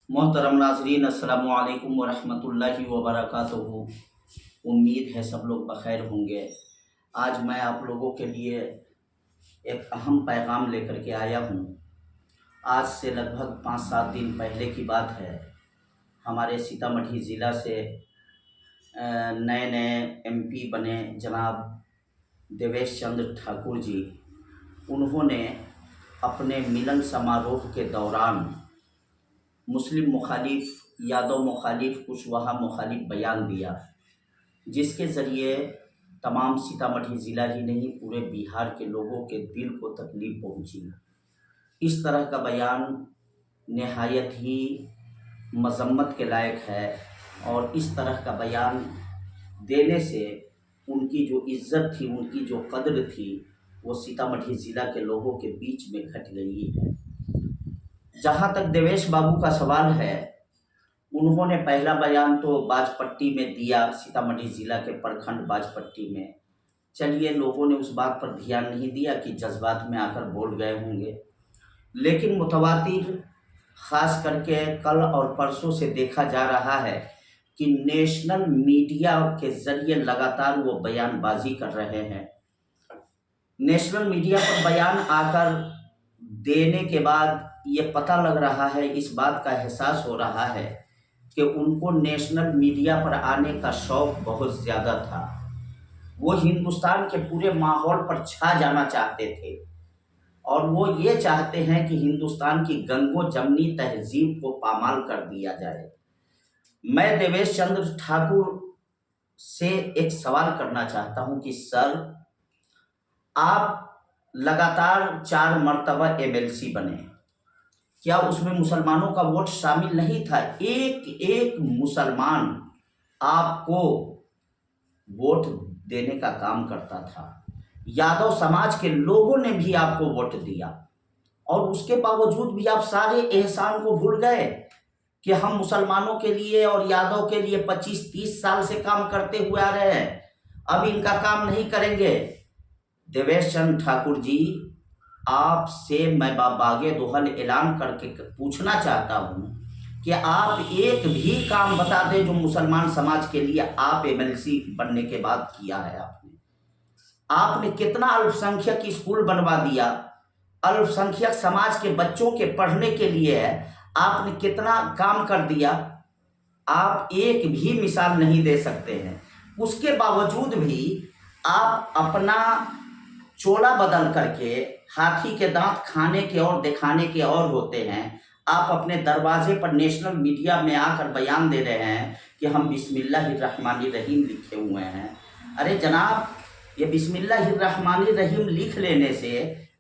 मोहतरम नाज़रीन, अस्सलामु अलैकुम वरहमतुल्लाहि वबरकातुहू। उम्मीद है सब लोग बखैर होंगे। आज मैं आप लोगों के लिए एक अहम पैगाम लेकर के आया हूँ। आज से लगभग 5-7 दिन पहले की बात है। हमारे सीतामढ़ी ज़िला से नए नए एमपी बने जनाब देवेश चंद्र ठाकुर जी, उन्होंने अपने मिलन समारोह के दौरान मुस्लिम मुखालिफ, यादव मुखालिफ, कुशवाहा मुखालिफ बयान दिया, जिसके ज़रिए तमाम सीतामढ़ी ज़िला ही नहीं पूरे बिहार के लोगों के दिल को तकलीफ़ पहुंची। इस तरह का बयान नहायत ही मज़म्मत के लायक है और इस तरह का बयान देने से उनकी जो इज़्ज़त थी, उनकी जो कद्र थी, वो सीतामढ़ी ज़िला के लोगों के बीच में घट गई है। जहाँ तक देवेश बाबू का सवाल है, उन्होंने पहला बयान तो बाजपट्टी में दिया, सीतामढ़ी ज़िला के प्रखंड बाजपट्टी में। चलिए, लोगों ने उस बात पर ध्यान नहीं दिया कि जज्बात में आकर बोल गए होंगे, लेकिन मुतवातिर ख़ास करके कल और परसों से देखा जा रहा है कि नेशनल मीडिया के ज़रिए लगातार वो बयानबाजी कर रहे हैं। नेशनल मीडिया पर बयान आकर देने के बाद ये पता लग रहा है, इस बात का एहसास हो रहा है कि उनको नेशनल मीडिया पर आने का शौक़ बहुत ज़्यादा था। वो हिंदुस्तान के पूरे माहौल पर छा जाना चाहते थे और वो ये चाहते हैं कि हिंदुस्तान की गंगो जमनी तहजीब को पामाल कर दिया जाए। मैं देवेश चंद्र ठाकुर से एक सवाल करना चाहता हूं कि सर, आप लगातार 4 मरतबा एमएलसी बने, क्या उसमें मुसलमानों का वोट शामिल नहीं था? एक एक मुसलमान आपको वोट देने का काम करता था। यादव समाज के लोगों ने भी आपको वोट दिया और उसके बावजूद भी आप सारे एहसान को भूल गए कि हम मुसलमानों के लिए और यादव के लिए 25-30 साल से काम करते हुए आ रहे हैं, अब इनका काम नहीं करेंगे। देवेश चंद्र ठाकुर जी, आपसे मैं बागे दोहल ऐलान करके पूछना चाहता हूं कि आप एक भी काम बता दें जो मुसलमान समाज के लिए आप एमएलसी बनने के बाद किया है। आपने कितना अल्पसंख्यक स्कूल बनवा दिया, अल्पसंख्यक समाज के बच्चों के पढ़ने के लिए आपने कितना काम कर दिया, आप एक भी मिसाल नहीं दे सकते हैं। उसके बावजूद भी आप अपना चोला बदल करके हाथी के दांत खाने के और दिखाने के और होते हैं। आप अपने दरवाजे पर नेशनल मीडिया में आकर बयान दे रहे हैं कि हम बिस्मिल्लाहिर्रहमानिर्रहीम लिखे हुए हैं। अरे जनाब, ये बिस्मिल्लाहिर्रहमानिर्रहीम लिख लेने से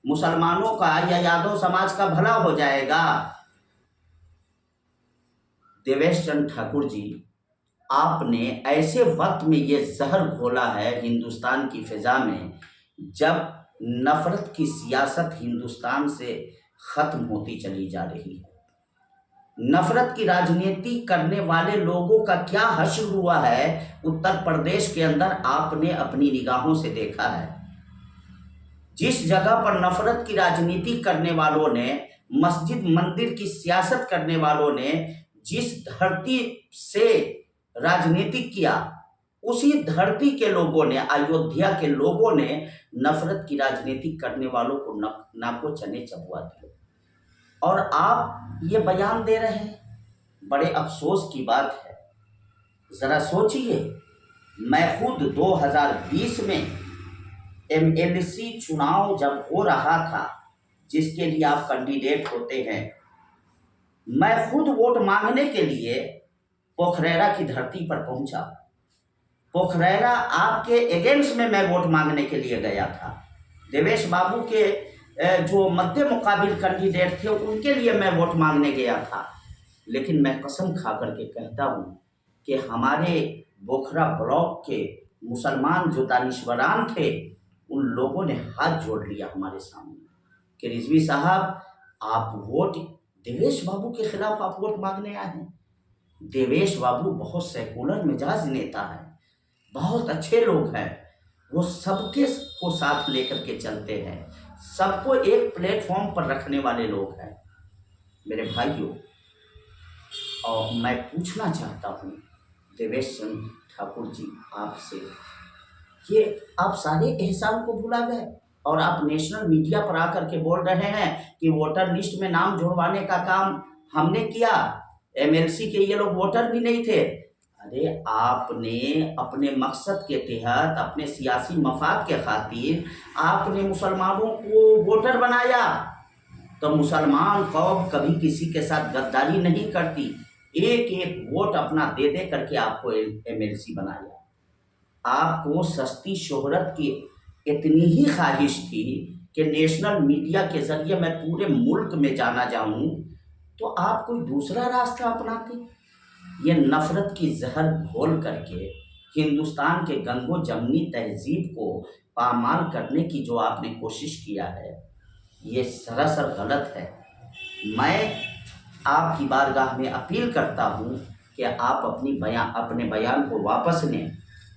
मुसलमानों का या यादव समाज का भला हो जाएगा? देवेश चंद्र ठाकुर जी, आपने ऐसे वक्त में ये जहर घोला है हिंदुस्तान की फिजा में, जब नफरत की सियासत हिंदुस्तान से खत्म होती चली जा रही है। नफरत की राजनीति करने वाले लोगों का क्या हश्र हुआ है उत्तर प्रदेश के अंदर, आपने अपनी निगाहों से देखा है। जिस जगह पर नफरत की राजनीति करने वालों ने, मस्जिद मंदिर की सियासत करने वालों ने जिस धरती से राजनीति किया, उसी धरती के लोगों ने, अयोध्या के लोगों ने नफरत की राजनीति करने वालों को नाको चने चबवा दिए और आप ये बयान दे रहे हैं। बड़े अफसोस की बात है। जरा सोचिए, मैं खुद 2020 में एमएलसी चुनाव जब हो रहा था, जिसके लिए आप कैंडिडेट होते हैं, मैं खुद वोट मांगने के लिए पोखरेरा की धरती पर पहुंचा। पोखरेरा आपके अगेंस्ट में मैं वोट मांगने के लिए गया था। देवेश बाबू के जो मध्य मुकाबिल कैंडिडेट थे, उनके लिए मैं वोट मांगने गया था। लेकिन मैं कसम खा करके कहता हूं कि हमारे बोखरा ब्लॉक के मुसलमान जो दानिश्वरान थे, उन लोगों ने हाथ जोड़ लिया हमारे सामने कि रिजवी साहब, आप वोट देवेश बाबू के खिलाफ आप वोट मांगने आए हैं। देवेश बाबू बहुत सेकुलर मिजाज नेता है, बहुत अच्छे लोग हैं, वो सबके को साथ लेकर के चलते हैं, सबको एक प्लेटफॉर्म पर रखने वाले लोग हैं। मेरे भाइयों, और मैं पूछना चाहता हूँ देवेश चंद्र ठाकुर जी आपसे, ये आप सारे एहसान को भुला गए और आप नेशनल मीडिया पर आकर के बोल रहे हैं कि वोटर लिस्ट में नाम जुड़वाने का काम हमने किया, एमएलसी के ये लोग वोटर भी नहीं थे। अरे आपने अपने मकसद के तहत, अपने सियासी मफाद के खातिर आपने मुसलमानों को वोटर बनाया। तो मुसलमान कौम कभी किसी के साथ गद्दारी नहीं करती, एक एक वोट अपना दे दे करके आपको एमएलसी बनाया। आपको सस्ती शोहरत की इतनी ही ख्वाहिश थी कि नेशनल मीडिया के जरिए मैं पूरे मुल्क में जाना जाऊं, तो आप कोई दूसरा रास्ता अपनाते। ये नफरत की जहर घोल करके हिंदुस्तान के गंगो जमनी तहजीब को पामाल करने की जो आपने कोशिश किया है, ये सरासर गलत है। मैं आपकी बारगाह में अपील करता हूँ कि आप अपने बयान को वापस लें,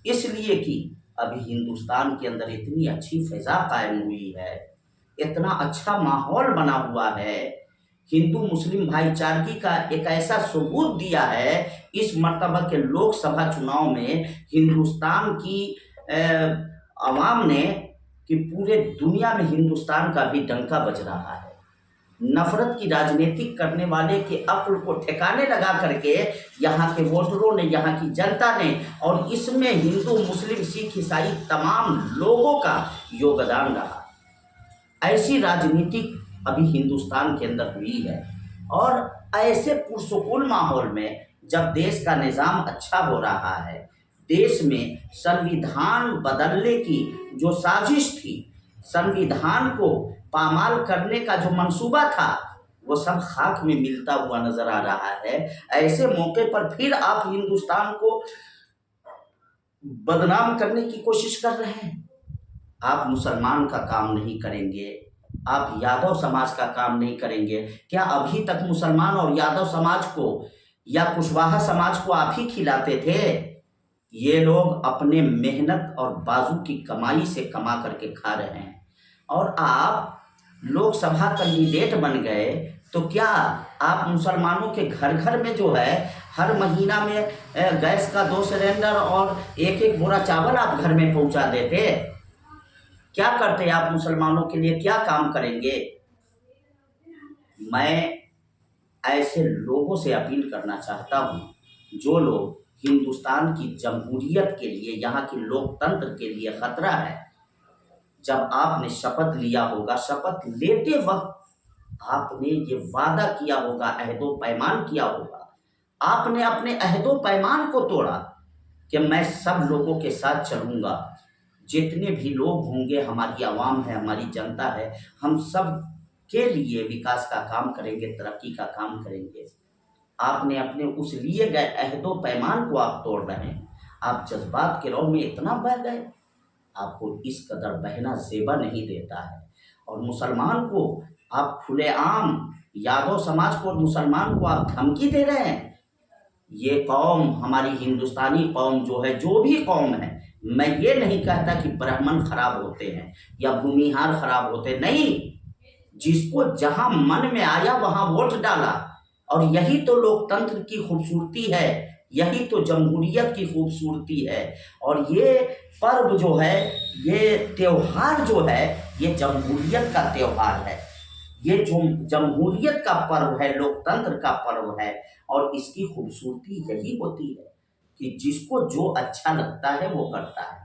इसलिए कि अभी हिंदुस्तान के अंदर इतनी अच्छी फिजा कायम हुई है, इतना अच्छा माहौल बना हुआ है, हिंदू मुस्लिम भाईचारगी का एक ऐसा सबूत दिया है इस मर्तबा के लोकसभा चुनाव में हिंदुस्तान की आवाम ने, कि पूरे दुनिया में हिंदुस्तान का भी डंका बज रहा है। नफरत की राजनीति करने वाले के अक्ल को ठिकाने लगा करके यहाँ के वोटरों ने, यहाँ की जनता ने, और इसमें हिंदू मुस्लिम सिख ईसाई तमाम लोगों का योगदान रहा। ऐसी राजनीति अभी हिंदुस्तान के अंदर हुई है, और ऐसे पुरसुकून माहौल में जब देश का निज़ाम अच्छा हो रहा है, देश में संविधान बदलने की जो साजिश थी, संविधान को पामाल करने का जो मंसूबा था, वो सब खाक में मिलता हुआ नजर आ रहा है। ऐसे मौके पर फिर आप हिंदुस्तान को बदनाम करने की कोशिश कर रहे हैं। आप मुसलमान का काम नहीं करेंगे, आप यादव समाज का काम नहीं करेंगे। क्या अभी तक मुसलमान और यादव समाज को या कुशवाहा समाज को आप ही खिलाते थे? ये लोग अपने मेहनत और बाजू की कमाई से कमा करके खा रहे हैं, और आप लोकसभा कैंडिडेट बन गए तो क्या आप मुसलमानों के घर घर में जो है हर महीना में गैस का 2 सिलेंडर और एक एक बोरा चावल आप घर में पहुंचा देते? क्या करते आप मुसलमानों के लिए, क्या काम करेंगे? मैं ऐसे लोगों से अपील करना चाहता हूं जो लोग हिंदुस्तान की जमहूरियत के लिए, यहाँ की लोकतंत्र के लिए खतरा है। जब आपने शपथ लिया होगा, शपथ लेते वक्त आपने ये वादा किया होगा, अहदो पैमान किया होगा, आपने अपने अहदो पैमान को तोड़ा कि मैं सब लोगों के साथ चलूँगा, जितने भी लोग होंगे, हमारी आवाम है, हमारी जनता है, हम सब के लिए विकास का काम करेंगे, तरक्की का काम करेंगे। आपने अपने उस लिए गए अहदो पैमान को आप तोड़ रहे हैं। आप जज्बात के रौब में इतना बह गए, आपको इस कदर बहना ज़ेबा नहीं देता है। और मुसलमान को आप खुलेआम, यादव समाज को और मुसलमान को आप धमकी दे रहे हैं। ये कौम, हमारी हिंदुस्तानी कौम जो है, जो भी कौम है, मैं ये नहीं कहता कि ब्राह्मण खराब होते हैं या भूमिहार खराब होते, नहीं। जिसको जहां मन में आया वहां वोट डाला, और यही तो लोकतंत्र की खूबसूरती है, यही तो जमहूरियत की खूबसूरती है। और ये पर्व जो है, ये त्योहार जो है, ये जमहूरियत का त्योहार है, ये जो जमहूरियत का पर्व है, लोकतंत्र का पर्व है। और इसकी खूबसूरती यही होती है कि जिसको जो अच्छा लगता है वो करता है।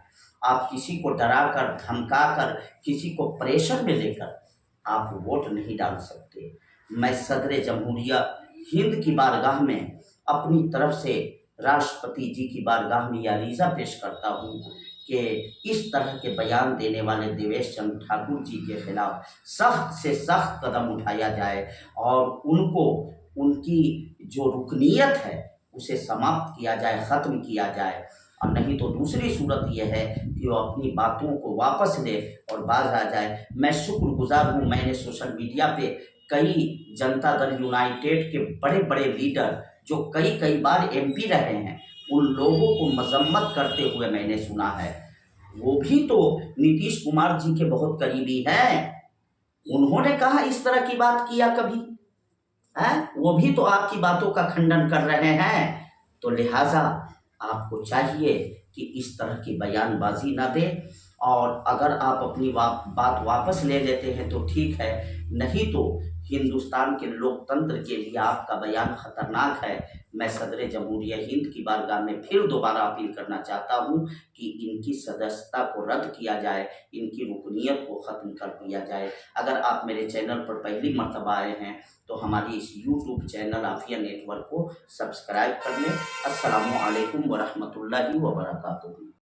आप किसी को डराकर, धमकाकर, किसी को प्रेशर में लेकर आप वोट नहीं डाल सकते। मैं सदर जमहूरिया हिंद की बारगाह में अपनी तरफ से राष्ट्रपति जी की बारगाह में यह अरीज़ा पेश करता हूँ कि इस तरह के बयान देने वाले देवेश चंद्र ठाकुर जी के खिलाफ सख्त से सख्त कदम उठाया जाए, और उनको, उनकी जो रुकनीयत है उसे समाप्त किया जाए, ख़त्म किया जाए। और नहीं तो दूसरी सूरत यह है कि वो अपनी बातों को वापस ले और बाज आ जाए। मैं शुक्रगुजार हूँ, मैंने सोशल मीडिया पे कई जनता दल यूनाइटेड के बड़े बड़े लीडर जो कई बार एमपी रहे हैं, उन लोगों को मजम्मत करते हुए मैंने सुना है। वो भी तो नीतीश कुमार जी के बहुत करीबी हैं, उन्होंने कहा इस तरह की बात किया कभी? हैं, वो भी तो आपकी बातों का खंडन कर रहे हैं। तो लिहाजा आपको चाहिए कि इस तरह की बयानबाजी ना दें, और अगर आप अपनी बात वापस ले लेते हैं तो ठीक है, नहीं तो हिंदुस्तान के लोकतंत्र के लिए आपका बयान खतरनाक है। मैं सदर जमहूरिया हिंद की बारगाह में फिर दोबारा अपील करना चाहता हूं कि इनकी सदस्यता को रद्द किया जाए, इनकी रुकनीत को ख़त्म कर दिया जाए। अगर आप मेरे चैनल पर पहली मर्तबा आए हैं तो हमारी इस यूट्यूब चैनल आफिया नेटवर्क को सब्सक्राइब कर लें। अस्सलामु अलैकुम वरहमतुल्लाहि वबरकातुहू।